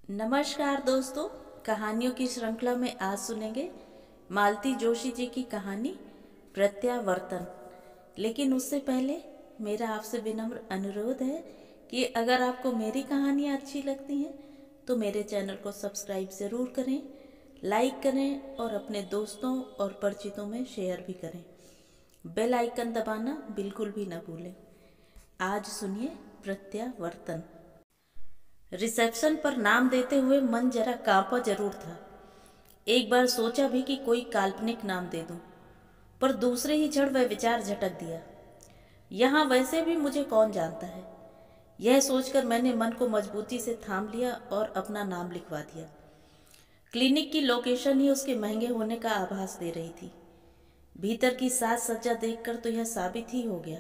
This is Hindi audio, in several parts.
नमस्कार दोस्तों। कहानियों की श्रृंखला में आज सुनेंगे मालती जोशी जी की कहानी प्रत्यावर्तन। लेकिन उससे पहले मेरा आपसे विनम्र अनुरोध है कि अगर आपको मेरी कहानियाँ अच्छी लगती हैं तो मेरे चैनल को सब्सक्राइब ज़रूर करें, लाइक करें और अपने दोस्तों और परिचितों में शेयर भी करें। बेल आइकन दबाना बिल्कुल भी न भूलें। आज सुनिए प्रत्यावर्तन। रिसेप्शन पर नाम देते हुए मन जरा कांपा जरूर था। एक बार सोचा भी कि कोई काल्पनिक नाम दे दूं, पर दूसरे ही क्षण वह विचार झटक दिया। यहाँ वैसे भी मुझे कौन जानता है। यह सोचकर मैंने मन को मजबूती से थाम लिया और अपना नाम लिखवा दिया। क्लिनिक की लोकेशन ही उसके महंगे होने का आभास दे रही थी। भीतर की साज सज्जा देखकर तो यह साबित ही हो गया।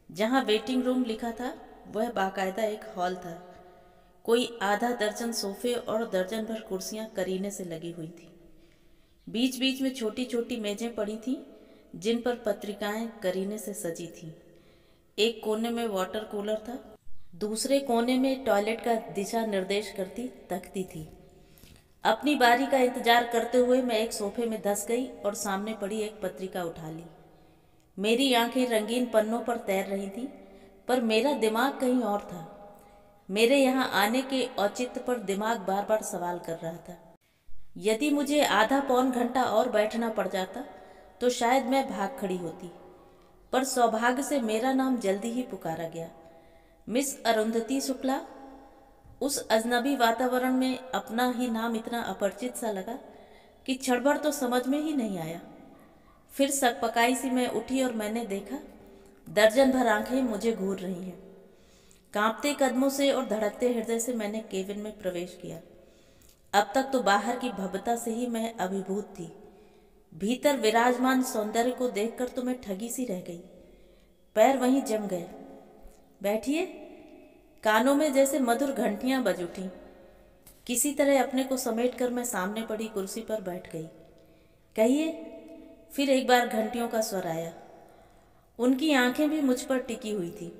जहाँ वेटिंग रूम लिखा था वह बाकायदा एक हॉल था। कोई आधा दर्जन सोफे और दर्जन भर कुर्सियां करीने से लगी हुई थी। बीच बीच में छोटी छोटी मेजें पड़ी थीं, जिन पर पत्रिकाएं करीने से सजी थीं। एक कोने में वाटर कूलर था, दूसरे कोने में टॉयलेट का दिशा निर्देश करती तख्ती थी। अपनी बारी का इंतजार करते हुए मैं एक सोफे में धंस गई और सामने पड़ी एक पत्रिका उठा ली। मेरी आंखें रंगीन पन्नों पर तैर रही थीं, पर मेरा दिमाग कहीं और था। मेरे यहाँ आने के औचित्य पर दिमाग बार बार सवाल कर रहा था। यदि मुझे आधा पौन घंटा और बैठना पड़ जाता तो शायद मैं भाग खड़ी होती, पर सौभाग्य से मेरा नाम जल्दी ही पुकारा गया। मिस अरुंधति शुक्ला। उस अजनबी वातावरण में अपना ही नाम इतना अपरिचित सा लगा कि क्षण भर तो समझ में ही नहीं आया। फिर सकपकाई सी मैं उठी और मैंने देखा दर्जन भर आंखें मुझे घूर रही हैं। कांपते कदमों से और धड़कते हृदय से मैंने केबिन में प्रवेश किया। अब तक तो बाहर की भव्यता से ही मैं अभिभूत थी। भीतर विराजमान सौंदर्य को देखकर तो मैं ठगी सी रह गई। पैर वहीं जम गए। बैठिए। कानों में जैसे मधुर घंटियां बज उठी। किसी तरह अपने को समेट कर मैं सामने पड़ी कुर्सी पर बैठ गई। कहिए। फिर एक बार घंटियों का स्वर आया। उनकी आंखें भी मुझ पर टिकी हुई थी।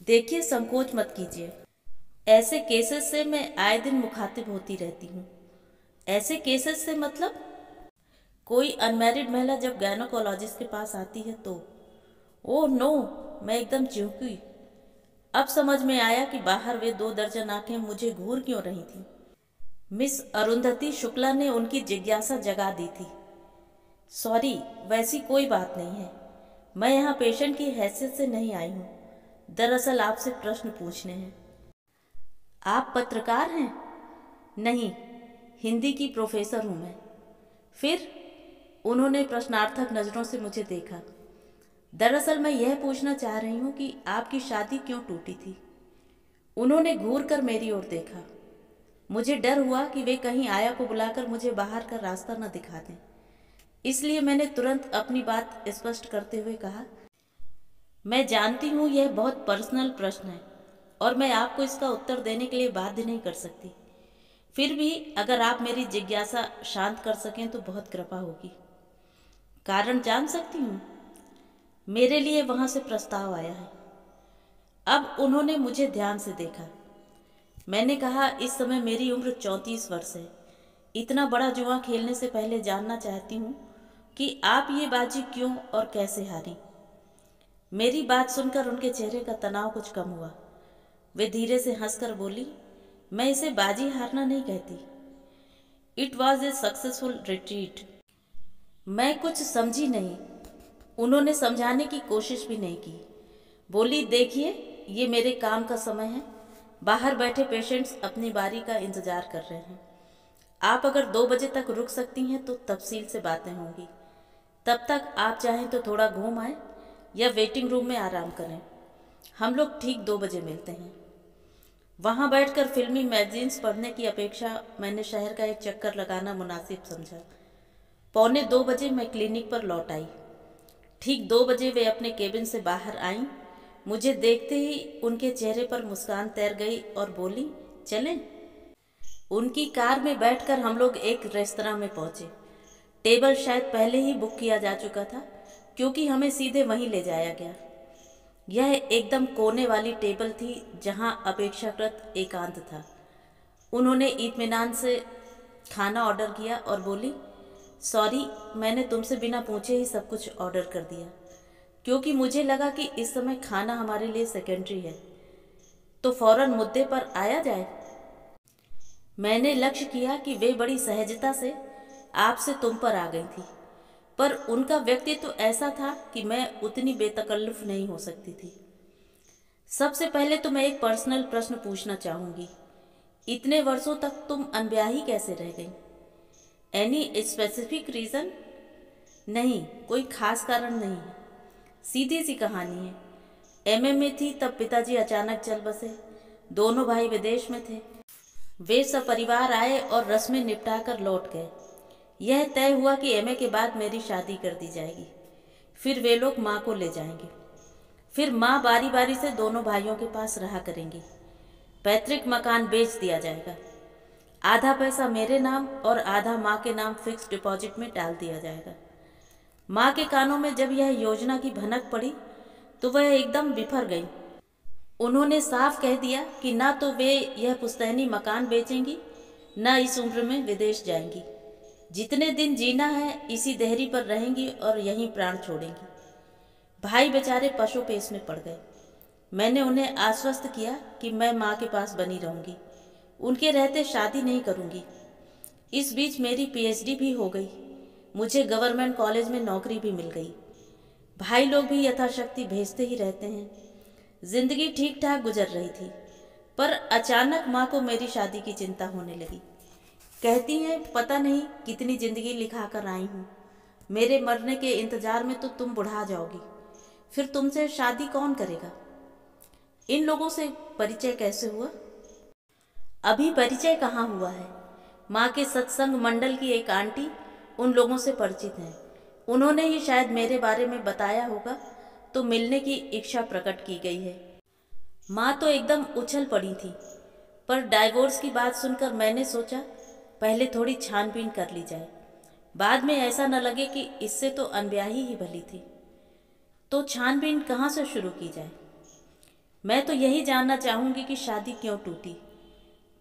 देखिए, संकोच मत कीजिए। ऐसे केसेस से मैं आए दिन मुखातिब होती रहती हूँ। ऐसे केसेस से मतलब? कोई अनमैरिड महिला जब गायनोकोलॉजिस्ट के पास आती है तो। ओह नो, मैं एकदम चौंकी। अब समझ में आया कि बाहर वे 2 दर्जन आंखें मुझे घूर क्यों रही थीं। मिस अरुंधति शुक्ला ने उनकी जिज्ञासा जगा दी थी। सॉरी, वैसी कोई बात नहीं है। मैं यहाँ पेशेंट की हैसियत से नहीं आई हूँ। दरअसल आपसे प्रश्न पूछने हैं। आप पत्रकार हैं? नहीं, हिंदी की प्रोफेसर हूँ मैं। फिर? उन्होंने प्रश्नार्थक नज़रों से मुझे देखा। दरअसल मैं यह पूछना चाह रही हूँ कि आपकी शादी क्यों टूटी थी। उन्होंने घूर कर मेरी ओर देखा। मुझे डर हुआ कि वे कहीं आया को बुलाकर मुझे बाहर का रास्ता न दिखा दें। इसलिए मैंने तुरंत अपनी बात स्पष्ट करते हुए कहा, मैं जानती हूँ यह बहुत पर्सनल प्रश्न है और मैं आपको इसका उत्तर देने के लिए बाध्य नहीं कर सकती। फिर भी अगर आप मेरी जिज्ञासा शांत कर सकें तो बहुत कृपा होगी। कारण जान सकती हूँ? मेरे लिए वहाँ से प्रस्ताव आया है। अब उन्होंने मुझे ध्यान से देखा। मैंने कहा, इस समय मेरी उम्र 34 वर्ष है। इतना बड़ा जुआ खेलने से पहले जानना चाहती हूँ कि आप ये बाजी क्यों और कैसे हारी। मेरी बात सुनकर उनके चेहरे का तनाव कुछ कम हुआ। वे धीरे से हंसकर बोली, मैं इसे बाजी हारना नहीं कहती। It was a successful retreat. मैं कुछ समझी नहीं। उन्होंने समझाने की कोशिश भी नहीं की। बोली, देखिए, ये मेरे काम का समय है। बाहर बैठे पेशेंट्स अपनी बारी का इंतजार कर रहे हैं। आप अगर 2 बजे तक रुक सकती हैं तो तफसील से बातें होंगी। तब तक आप चाहें तो थोड़ा घूम आए या वेटिंग रूम में आराम करें। हम लोग ठीक 2 बजे मिलते हैं। वहाँ बैठकर फिल्मी मैगजीन्स पढ़ने की अपेक्षा मैंने शहर का एक चक्कर लगाना मुनासिब समझा। 1:45 मैं क्लिनिक पर लौट आई। ठीक 2 बजे वे अपने केबिन से बाहर आईं। मुझे देखते ही उनके चेहरे पर मुस्कान तैर गई और बोली, चलें? उनकी कार में बैठकर हम लोग एक रेस्तरां में पहुंचे। टेबल शायद पहले ही बुक किया जा चुका था, क्योंकि हमें सीधे वहीं ले जाया गया। यह एकदम कोने वाली टेबल थी, जहां अपेक्षाकृत एकांत था। उन्होंने इत्मीनान से खाना ऑर्डर किया और बोली, सॉरी, मैंने तुमसे बिना पूछे ही सब कुछ ऑर्डर कर दिया, क्योंकि मुझे लगा कि इस समय खाना हमारे लिए सेकेंडरी है, तो फौरन मुद्दे पर आया जाए। मैंने लक्ष्य किया कि वे बड़ी सहजता से आपसे तुम पर आ गई थी, पर उनका व्यक्तित्व तो ऐसा था कि मैं उतनी बेतकल्लुफ नहीं हो सकती थी। सबसे पहले तो मैं एक पर्सनल प्रश्न पूछना चाहूँगी, इतने वर्षों तक तुम अनब्याही कैसे रह गई? Any specific reason? नहीं, कोई खास कारण नहीं है, सीधी सी कहानी है। एमए में थी तब पिताजी अचानक चल बसे। दोनों भाई विदेश में थे। वे सब परिवार आए और रस्में निपटाकर लौट गए। यह तय हुआ कि एमए के बाद मेरी शादी कर दी जाएगी, फिर वे लोग माँ को ले जाएंगे, फिर माँ बारी बारी से दोनों भाइयों के पास रहा करेंगी। पैतृक मकान बेच दिया जाएगा, आधा पैसा मेरे नाम और आधा माँ के नाम फिक्स डिपॉजिट में डाल दिया जाएगा। माँ के कानों में जब यह योजना की भनक पड़ी तो वह एकदम बिफर गई। उन्होंने साफ कह दिया कि ना तो वे यह पुश्तैनी मकान बेचेंगी, न इस उम्र में विदेश जाएंगी। जितने दिन जीना है इसी देहरी पर रहेंगी और यहीं प्राण छोड़ेंगी। भाई बेचारे पशु पेश में पड़ गए। मैंने उन्हें आश्वस्त किया कि मैं माँ के पास बनी रहूँगी, उनके रहते शादी नहीं करूँगी। इस बीच मेरी पीएचडी भी हो गई, मुझे गवर्नमेंट कॉलेज में नौकरी भी मिल गई। भाई लोग भी यथाशक्ति भेजते ही रहते हैं। जिंदगी ठीक ठाक गुजर रही थी, पर अचानक माँ को मेरी शादी की चिंता होने लगी। कहती हैं, पता नहीं कितनी जिंदगी लिखा कर आई हूँ, मेरे मरने के इंतजार में तो तुम बुढ़ा जाओगी, फिर तुमसे शादी कौन करेगा? इन लोगों से परिचय कैसे हुआ? अभी परिचय कहाँ हुआ है। माँ के सत्संग मंडल की एक आंटी उन लोगों से परिचित हैं। उन्होंने ही शायद मेरे बारे में बताया होगा, तो मिलने की इच्छा प्रकट की गई है। माँ तो एकदम उछल पड़ी थी, पर डाइवोर्स की बात सुनकर मैंने सोचा पहले थोड़ी छानबीन कर ली जाए, बाद में ऐसा न लगे कि इससे तो अनब्याही ही भली थी। तो छानबीन कहाँ से शुरू की जाए? मैं तो यही जानना चाहूँगी कि शादी क्यों टूटी,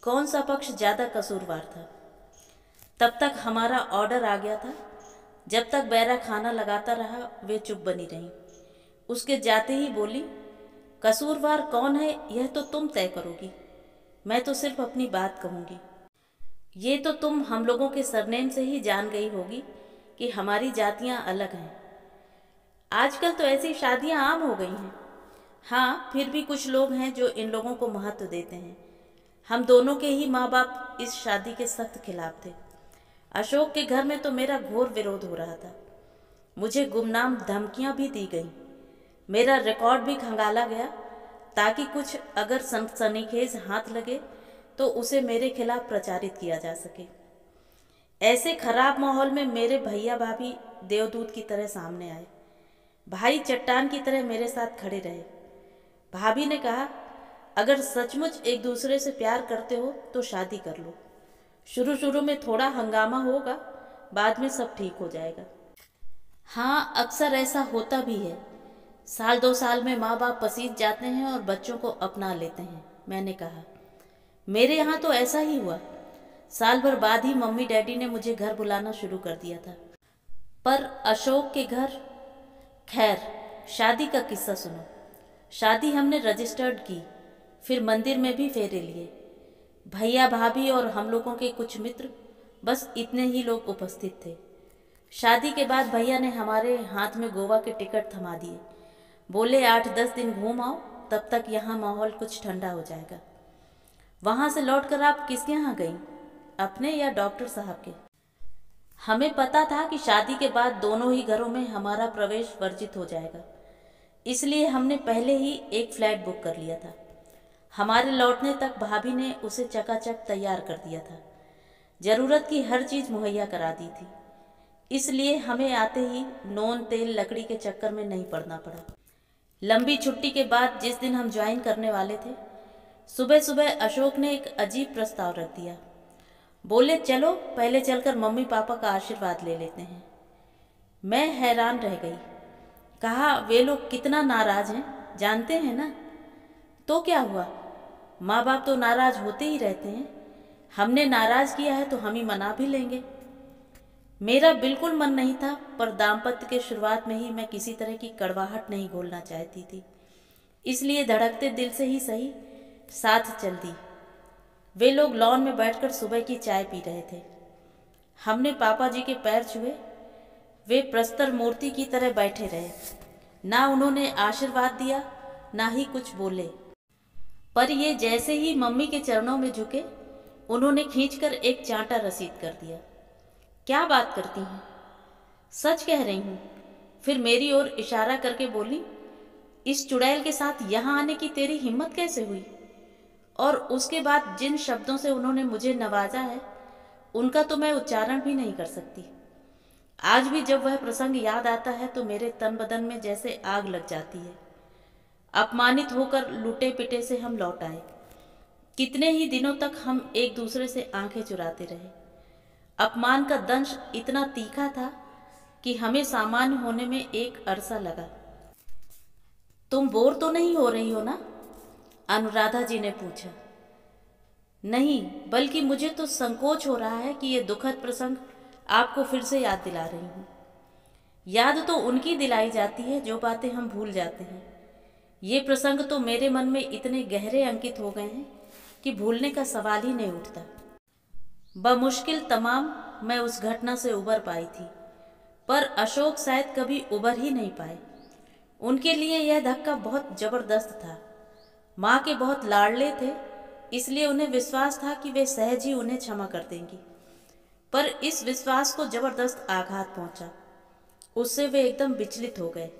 कौन सा पक्ष ज़्यादा कसूरवार था। तब तक हमारा ऑर्डर आ गया था। जब तक बैरा खाना लगाता रहा वे चुप बनी रहीं। उसके जाते ही बोली, कसूरवार कौन है यह तो तुम तय करोगी, मैं तो सिर्फ अपनी बात कहूँगी। ये तो तुम हम लोगों के सरनेम से ही जान गई होगी कि हमारी जातियाँ अलग हैं। आजकल तो ऐसी शादियाँ आम हो गई हैं। हाँ, फिर भी कुछ लोग हैं जो इन लोगों को महत्व देते हैं। हम दोनों के ही माँ बाप इस शादी के सख्त खिलाफ थे। अशोक के घर में तो मेरा घोर विरोध हो रहा था। मुझे गुमनाम धमकियाँ भी दी गईं। मेरा रिकॉर्ड भी खंगाला गया, ताकि कुछ अगर सनसनीखेज हाथ लगे तो उसे मेरे खिलाफ प्रचारित किया जा सके। ऐसे खराब माहौल में मेरे भैया भाभी देवदूत की तरह सामने आए। भाई चट्टान की तरह मेरे साथ खड़े रहे। भाभी ने कहा, अगर सचमुच एक दूसरे से प्यार करते हो तो शादी कर लो। शुरू शुरू में थोड़ा हंगामा होगा, बाद में सब ठीक हो जाएगा। हाँ, अक्सर ऐसा होता भी है। साल 2 साल में माँ बाप पसीज जाते हैं और बच्चों को अपना लेते हैं, मैंने कहा। मेरे यहाँ तो ऐसा ही हुआ। साल भर बाद ही मम्मी डैडी ने मुझे घर बुलाना शुरू कर दिया था। पर अशोक के घर, खैर, शादी का किस्सा सुनो। शादी हमने रजिस्टर्ड की, फिर मंदिर में भी फेरे लिए। भैया भाभी और हम लोगों के कुछ मित्र, बस इतने ही लोग उपस्थित थे। शादी के बाद भैया ने हमारे हाथ में गोवा के टिकट थमा दिए। बोले 8-10 दिन घूम आओ, तब तक यहाँ माहौल कुछ ठंडा हो जाएगा। वहाँ से लौटकर आप किसके यहाँ गईं, अपने या डॉक्टर साहब के? हमें पता था कि शादी के बाद दोनों ही घरों में हमारा प्रवेश वर्जित हो जाएगा, इसलिए हमने पहले ही एक फ्लैट बुक कर लिया था। हमारे लौटने तक भाभी ने उसे चकाचक तैयार कर दिया था। ज़रूरत की हर चीज़ मुहैया करा दी थी, इसलिए हमें आते ही नोन तेल लकड़ी के चक्कर में नहीं पड़ना पड़ा। लंबी छुट्टी के बाद जिस दिन हम ज्वाइन करने वाले थे, सुबह सुबह अशोक ने एक अजीब प्रस्ताव रख दिया। बोले, चलो पहले चलकर मम्मी पापा का आशीर्वाद ले लेते हैं। मैं हैरान रह गई। कहा, वे लोग कितना नाराज हैं जानते हैं ना? तो क्या हुआ, माँ बाप तो नाराज होते ही रहते हैं। हमने नाराज किया है तो हम ही मना भी लेंगे। मेरा बिल्कुल मन नहीं था, पर दाम्पत्य के शुरुआत में ही मैं किसी तरह की कड़वाहट नहीं घोलना चाहती थी, इसलिए धड़कते दिल से ही सही साथ चल दी। वे लोग लॉन में बैठकर सुबह की चाय पी रहे थे। हमने पापा जी के पैर छुए। वे प्रस्तर मूर्ति की तरह बैठे रहे। ना उन्होंने आशीर्वाद दिया, ना ही कुछ बोले, पर ये जैसे ही मम्मी के चरणों में झुके, उन्होंने खींचकर एक चांटा रसीद कर दिया। क्या बात करती हैं? सच कह रही हूँ। फिर मेरी ओर इशारा करके बोली, इस चुड़ैल के साथ यहाँ आने की तेरी हिम्मत कैसे हुई? और उसके बाद जिन शब्दों से उन्होंने मुझे नवाजा है, उनका तो मैं उच्चारण भी नहीं कर सकती। आज भी जब वह प्रसंग याद आता है तो मेरे तन बदन में जैसे आग लग जाती है। अपमानित होकर लुटे पिटे से हम लौट आए। कितने ही दिनों तक हम एक दूसरे से आंखें चुराते रहे। अपमान का दंश इतना तीखा था कि हमें सामान्य होने में एक अरसा लगा। तुम बोर तो नहीं हो रही हो ना? अनुराधा जी ने पूछा। नहीं, बल्कि मुझे तो संकोच हो रहा है कि ये दुखद प्रसंग आपको फिर से याद दिला रही हूँ। याद तो उनकी दिलाई जाती है जो बातें हम भूल जाते हैं। ये प्रसंग तो मेरे मन में इतने गहरे अंकित हो गए हैं कि भूलने का सवाल ही नहीं उठता। बमुश्किल तमाम मैं उस घटना से उबर पाई थी, पर अशोक शायद कभी उबर ही नहीं पाए। उनके लिए यह धक्का बहुत जबरदस्त था। माँ के बहुत लाडले थे, इसलिए उन्हें विश्वास था कि वे सहज ही उन्हें क्षमा कर देंगी, पर इस विश्वास को जबरदस्त आघात पहुंचा। उससे वे एकदम विचलित हो गए।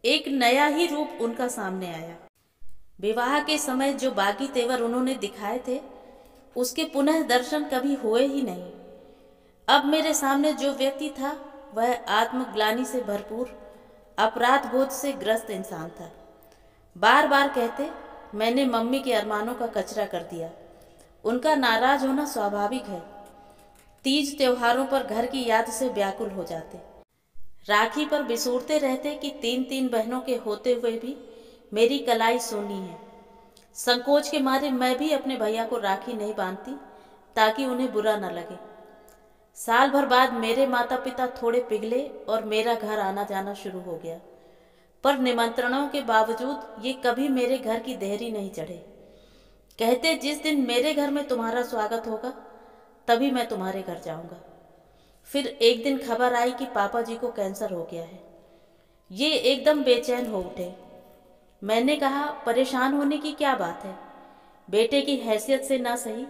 एक नया ही रूप उनका सामने आया। विवाह के समय जो बाकी तेवर उन्होंने दिखाए थे, उसके पुनः दर्शन कभी हुए ही नहीं। अब मेरे सामने जो व्यक्ति था, वह आत्मग्लानि से भरपूर, अपराध बोध से ग्रस्त इंसान था। बार बार कहते, मैंने मम्मी के अरमानों का कचरा कर दिया। उनका नाराज होना स्वाभाविक है। तीज त्योहारों पर घर की याद से व्याकुल हो जाते। राखी पर बिसूरते रहते कि 3 बहनों के होते हुए भी मेरी कलाई सोनी है। संकोच के मारे मैं भी अपने भैया को राखी नहीं बांधती ताकि उन्हें बुरा न लगे। साल भर बाद मेरे माता पिता थोड़े पिघले और मेरा घर आना जाना शुरू हो गया, पर निमंत्रणों के बावजूद ये कभी मेरे घर की देहरी नहीं चढ़े। कहते, जिस दिन मेरे घर में तुम्हारा स्वागत होगा तभी मैं तुम्हारे घर जाऊंगा। फिर एक दिन खबर आई कि पापा जी को कैंसर हो गया है। ये एकदम बेचैन हो उठे। मैंने कहा, परेशान होने की क्या बात है? बेटे की हैसियत से ना सही,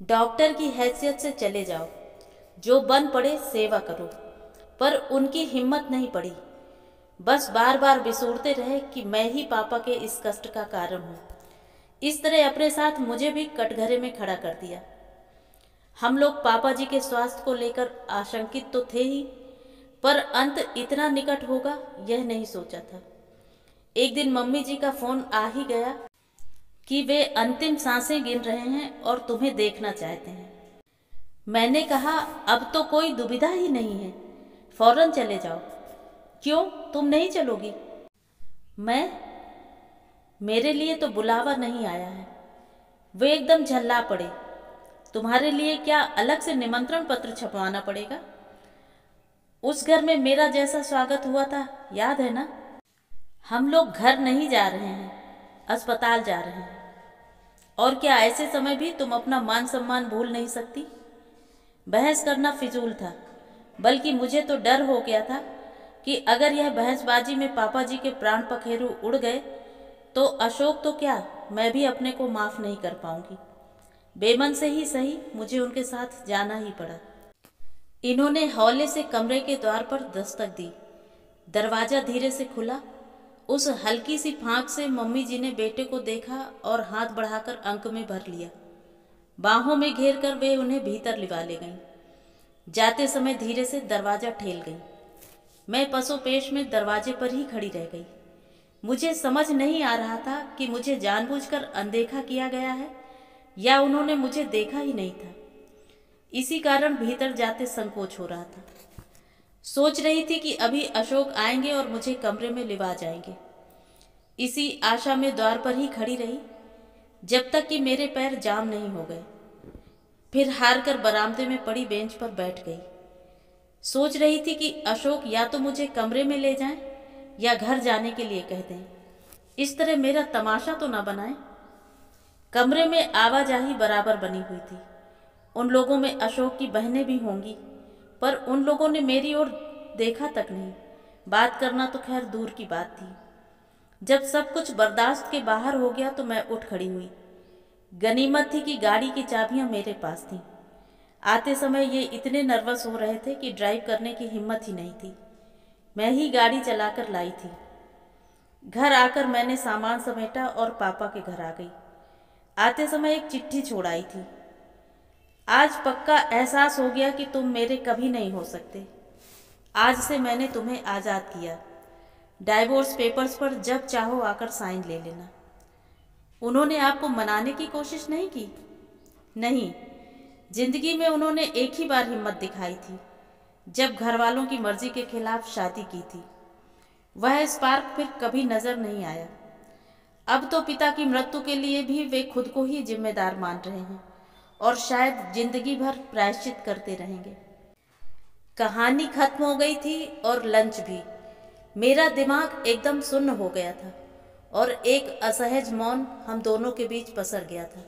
डॉक्टर की हैसियत से चले जाओ। जो बन पड़े सेवा करो। पर उनकी हिम्मत नहीं पड़ी। बस बार बार बिसूरते रहे कि मैं ही पापा के इस कष्ट का कारण हूँ। इस तरह अपने साथ मुझे भी कटघरे में खड़ा कर दिया। हम लोग पापा जी के स्वास्थ्य को लेकर आशंकित तो थे ही, पर अंत इतना निकट होगा यह नहीं सोचा था। एक दिन मम्मी जी का फोन आ ही गया कि वे अंतिम सांसें गिन रहे हैं और तुम्हें देखना चाहते हैं। मैंने कहा, अब तो कोई दुविधा ही नहीं है, फौरन चले जाओ। क्यों, तुम नहीं चलोगी? मेरे लिए तो बुलावा नहीं आया है। वे एकदम झल्ला पड़े। तुम्हारे लिए क्या अलग से निमंत्रण पत्र छपवाना पड़ेगा? उस घर में मेरा जैसा स्वागत हुआ था, याद है ना? हम लोग घर नहीं जा रहे हैं, अस्पताल जा रहे हैं। और क्या ऐसे समय भी तुम अपना मान सम्मान भूल नहीं सकती? बहस करना फिजूल था, बल्कि मुझे तो डर हो गया था कि अगर यह बहसबाजी में पापा जी के प्राण पखेरु उड़ गए तो अशोक तो क्या, मैं भी अपने को माफ नहीं कर पाऊंगी। बेमन से ही सही मुझे उनके साथ जाना ही पड़ा। इन्होंने हौले से कमरे के द्वार पर दस्तक दी। दरवाजा धीरे से खुला। उस हल्की सी फांक से मम्मी जी ने बेटे को देखा और हाथ बढ़ाकर अंक में भर लिया। बाहों में घेर कर वे उन्हें भीतर लिवा ले गईं। जाते समय धीरे से दरवाजा ठेल गई। मैं पसोपेश में दरवाजे पर ही खड़ी रह गई। मुझे समझ नहीं आ रहा था कि मुझे जानबूझकर अनदेखा किया गया है या उन्होंने मुझे देखा ही नहीं था। इसी कारण भीतर जाते संकोच हो रहा था। सोच रही थी कि अभी अशोक आएंगे और मुझे कमरे में लिवा जाएंगे। इसी आशा में द्वार पर ही खड़ी रही जब तक कि मेरे पैर जाम नहीं हो गए। फिर हार कर बरामदे में पड़ी बेंच पर बैठ गई। सोच रही थी कि अशोक या तो मुझे कमरे में ले जाएं या घर जाने के लिए कह दें। इस तरह मेरा तमाशा तो ना बनाए। कमरे में आवाजाही बराबर बनी हुई थी। उन लोगों में अशोक की बहनें भी होंगी, पर उन लोगों ने मेरी ओर देखा तक नहीं। बात करना तो खैर दूर की बात थी। जब सब कुछ बर्दाश्त के बाहर हो गया तो मैं उठ खड़ी हुई। गनीमत थी कि गाड़ी की चाबियां मेरे पास थीं। आते समय ये इतने नर्वस हो रहे थे कि ड्राइव करने की हिम्मत ही नहीं थी। मैं ही गाड़ी चलाकर लाई थी। घर आकर मैंने सामान समेटा और पापा के घर आ गई। आते समय एक चिट्ठी छोड़ आई थी। आज पक्का एहसास हो गया कि तुम मेरे कभी नहीं हो सकते। आज से मैंने तुम्हें आज़ाद किया। डाइवोर्स पेपर्स पर जब चाहो आकर साइन ले लेना। उन्होंने आपको मनाने की कोशिश नहीं की? नहीं, जिंदगी में उन्होंने एक ही बार हिम्मत दिखाई थी, जब घर वालों की मर्जी के खिलाफ शादी की थी। वह स्पार्क फिर कभी नजर नहीं आया। अब तो पिता की मृत्यु के लिए भी वे खुद को ही जिम्मेदार मान रहे हैं और शायद जिंदगी भर प्रायश्चित करते रहेंगे। कहानी खत्म हो गई थी और लंच भी। मेरा दिमाग एकदम सुन्न हो गया था और एक असहज मौन हम दोनों के बीच पसर गया था।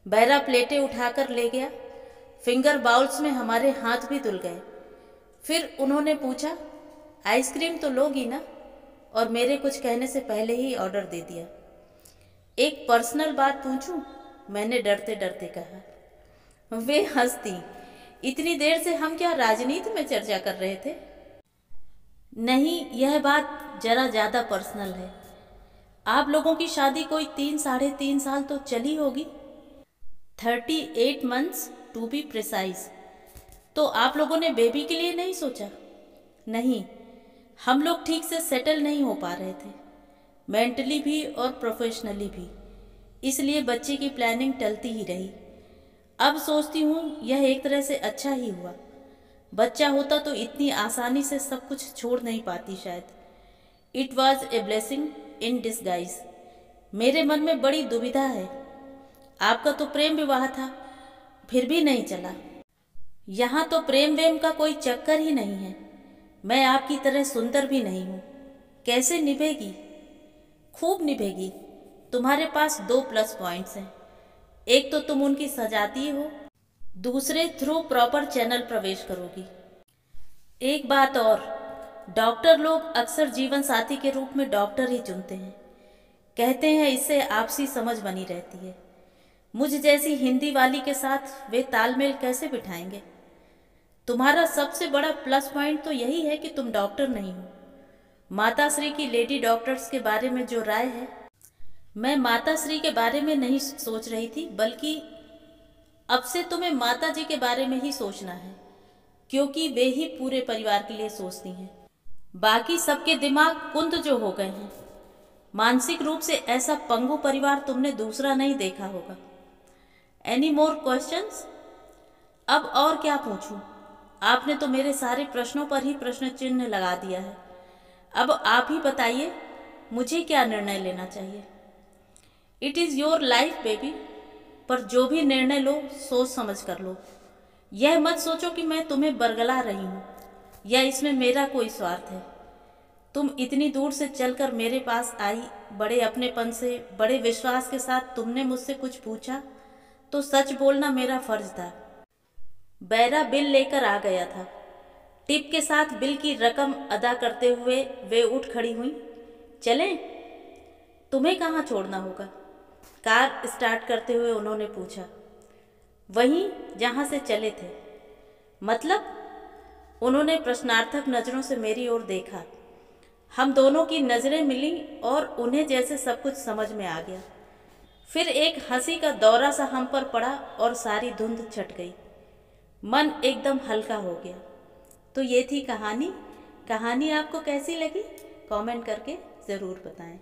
बहरा प्लेटें उठाकर ले गया। फिंगर बाउल्स में हमारे हाथ भी धुल गए। फिर उन्होंने पूछा, आइसक्रीम तो लोगी ना? और मेरे कुछ कहने से पहले ही ऑर्डर दे दिया। एक पर्सनल बात पूछूं? मैंने डरते डरते कहा। वे हंसती। इतनी देर से हम क्या राजनीति में चर्चा कर रहे थे? नहीं, यह बात जरा ज़्यादा पर्सनल है। आप लोगों की शादी कोई 3 साढ़े 3 साल तो चली होगी। 38 months टू बी प्रिसाइज। तो आप लोगों ने बेबी के लिए नहीं सोचा? नहीं, हम लोग ठीक से सेटल नहीं हो पा रहे थे, मेंटली भी और प्रोफेशनली भी। इसलिए बच्चे की प्लानिंग टलती ही रही। अब सोचती हूँ यह एक तरह से अच्छा ही हुआ। बच्चा होता तो इतनी आसानी से सब कुछ छोड़ नहीं पाती शायद। It was a blessing in disguise. मेरे मन में बड़ी दुविधा है। आपका तो प्रेम विवाह था, फिर भी नहीं चला। यहाँ तो प्रेम वेम का कोई चक्कर ही नहीं है। मैं आपकी तरह सुंदर भी नहीं हूँ। कैसे निभेगी? खूब निभेगी। तुम्हारे पास 2 प्लस पॉइंट्स हैं। एक तो तुम उनकी सजाती हो, दूसरे थ्रू प्रॉपर चैनल प्रवेश करोगी। एक बात और, डॉक्टर लोग अक्सर जीवन साथी के रूप में डॉक्टर ही चुनते हैं। कहते हैं इससे आपसी समझ बनी रहती है। मुझ जैसी हिंदी वाली के साथ वे तालमेल कैसे बिठाएंगे? तुम्हारा सबसे बड़ा प्लस पॉइंट तो यही है कि तुम डॉक्टर नहीं हो। माता श्री की लेडी डॉक्टर्स के बारे में जो राय है, मैं माता श्री के बारे में नहीं सोच रही थी, बल्कि अब से तुम्हें माता जी के बारे में ही सोचना है, क्योंकि वे ही पूरे परिवार के लिए सोचती हैं। बाकी सबके दिमाग कुंद जो हो गए हैं। मानसिक रूप से ऐसा पंगु परिवार तुमने दूसरा नहीं देखा होगा। Any more questions? अब और क्या पूछूं? आपने तो मेरे सारे प्रश्नों पर ही प्रश्न चिन्ह लगा दिया है। अब आप ही बताइए, मुझे क्या निर्णय लेना चाहिए? It is your life baby, पर जो भी निर्णय लो सोच समझ कर लो। यह मत सोचो कि मैं तुम्हें बरगला रही हूँ या इसमें मेरा कोई स्वार्थ है। तुम इतनी दूर से चलकर मेरे पास आई, बड़े अपनेपन से, बड़े विश्वास के साथ तुमने मुझसे कुछ पूछा, तो सच बोलना मेरा फर्ज था। बैरा बिल लेकर आ गया था। टिप के साथ बिल की रकम अदा करते हुए वे उठ खड़ी हुई। चलें? तुम्हें कहाँ छोड़ना होगा? कार स्टार्ट करते हुए उन्होंने पूछा। वहीं जहाँ से चले थे। मतलब? उन्होंने प्रश्नार्थक नज़रों से मेरी ओर देखा। हम दोनों की नज़रें मिली और उन्हें जैसे सब कुछ समझ में आ गया। फिर एक हंसी का दौरा सा हम पर पड़ा और सारी धुंध छट गई। मन एकदम हल्का हो गया। तो ये थी कहानी। कहानी आपको कैसी लगी? कमेंट करके ज़रूर बताएं।